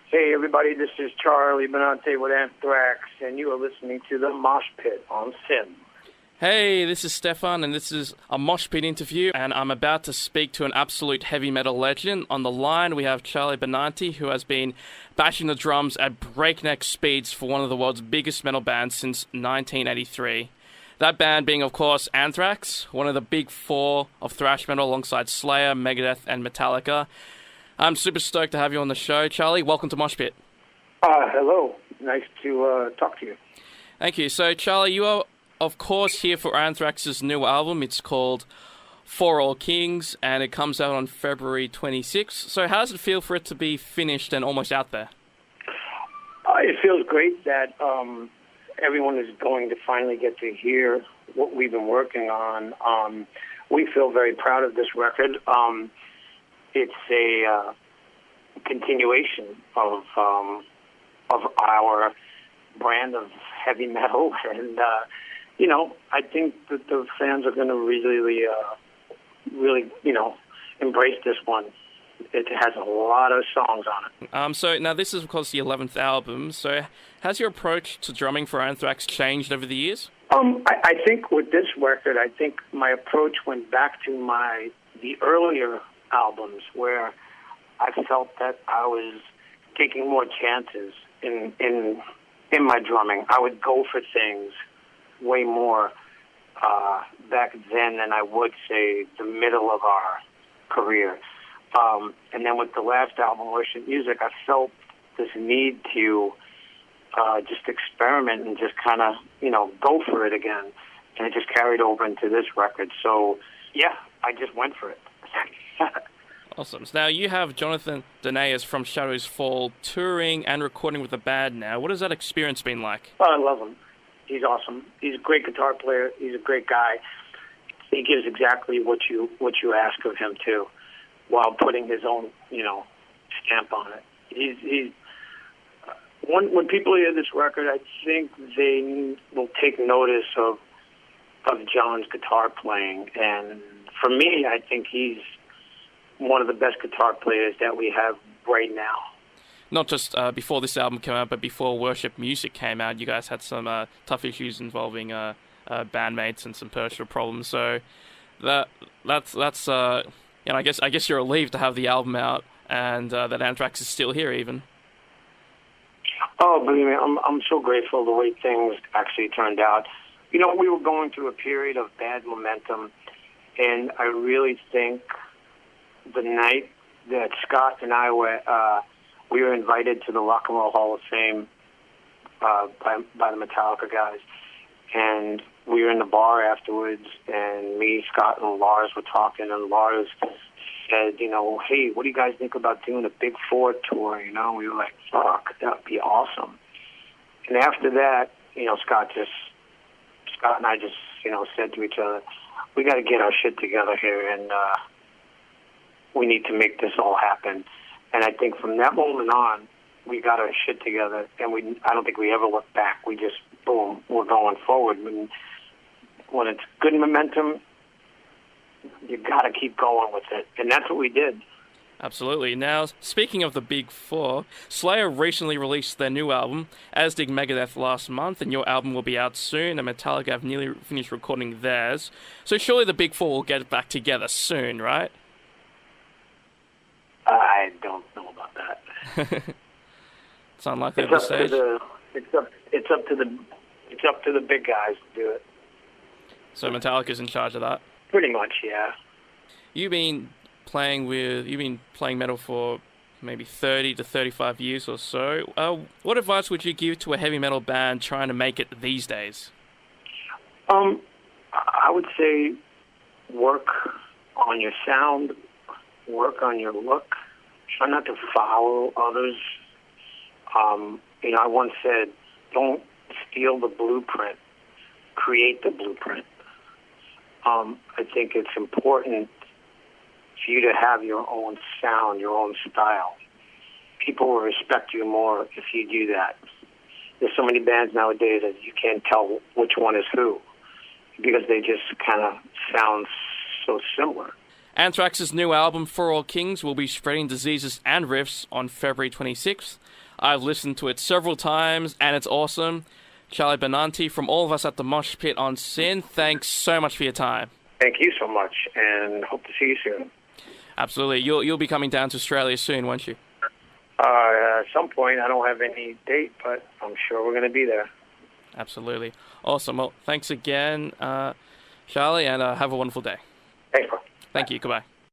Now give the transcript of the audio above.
Hey everybody, this is Charlie Benante with Anthrax, and you are listening to the Moshpit on Sim. Hey, this is Stefan, and this is a Moshpit interview, and I'm about to speak to an absolute heavy metal legend. On the line, we have Charlie Benante, who has been bashing the drums at breakneck speeds for one of the world's biggest metal bands since 1983. That band being, of course, Anthrax, one of the big four of thrash metal alongside Slayer, Megadeth, and Metallica. I'm super stoked to have you on the show. Charlie, welcome to Moshpit. Hello. Nice to talk to you. Thank you. So, Charlie, you are, of course, here for Anthrax's new album. It's called For All Kings, and it comes out on February 26th. So how does it feel for it to be finished and almost out there? It feels great that everyone is going to finally get to hear what we've been working on. We feel very proud of this record. It's a continuation of our brand of heavy metal, and I think that the fans are going to really, embrace this one. It has a lot of songs on it. So now this is, of course, the 11th album. So has your approach to drumming for Anthrax changed over the years? I think with this record, I think my approach went back to the earlier albums where I felt that I was taking more chances in my drumming. I would go for things way more back then than I would, say, the middle of our career. And then with the last album, Worship Music, I felt this need to just experiment and just kind of, go for it again. And it just carried over into this record. So, yeah, I just went for it. Awesome. So now you have Jon Donais from Shadows Fall touring and recording with the band now. What has that experience been like? Oh, I love him. He's awesome. He's a great guitar player. He's a great guy. He gives exactly what you ask of him too, while putting his own stamp on it. He's when people hear this record, I think they will take notice of John's guitar playing, and for me, I think he's one of the best guitar players that we have right now. Not just before this album came out, but before Worship Music came out, you guys had some tough issues involving bandmates and some personal problems. So that's I guess you're relieved to have the album out and that Anthrax is still here even. Oh, believe me, I'm so grateful the way things actually turned out. We were going through a period of bad momentum, and I really think the night that Scott and I we were invited to the Rock and Roll Hall of Fame by the Metallica guys, and we were in the bar afterwards, and me, Scott, and Lars were talking, and Lars said, hey, what do you guys think about doing a Big Four tour? We were like, fuck, that would be awesome. And after that, Scott and I just, said to each other, we got to get our shit together here, and we need to make this all happen. And I think from that moment on, we got our shit together, and I don't think we ever looked back. We just, boom, we're going forward. When it's good momentum, you got to keep going with it. And that's what we did. Absolutely. Now, speaking of the Big Four, Slayer recently released their new album, as did Megadeth last month, and your album will be out soon, and Metallica have nearly finished recording theirs. So surely the Big Four will get back together soon, right? I don't know about that. It's unlikely at this stage. It's up to the big guys to do it. So Metallica's in charge of that? Pretty much, yeah. You've been playing metal for maybe 30 to 35 years or so. What advice would you give to a heavy metal band trying to make it these days? I would say work on your sound, work on your look, try not to follow others. I once said, don't steal the blueprint, create the blueprint. I think it's important for you to have your own sound, your own style. People will respect you more if you do that. There's so many bands nowadays that you can't tell which one is who because they just kind of sound so similar. Anthrax's new album, For All Kings, will be spreading diseases and riffs on February 26th. I've listened to it several times, and it's awesome. Charlie Benante, from all of us at the Moshpit on Sin, thanks so much for your time. Thank you so much, and hope to see you soon. Absolutely. You'll be coming down to Australia soon, won't you? At some point, I don't have any date, but I'm sure we're going to be there. Absolutely. Awesome. Well, thanks again, Charlie, and have a wonderful day. Thanks, bro. Thank you. Goodbye.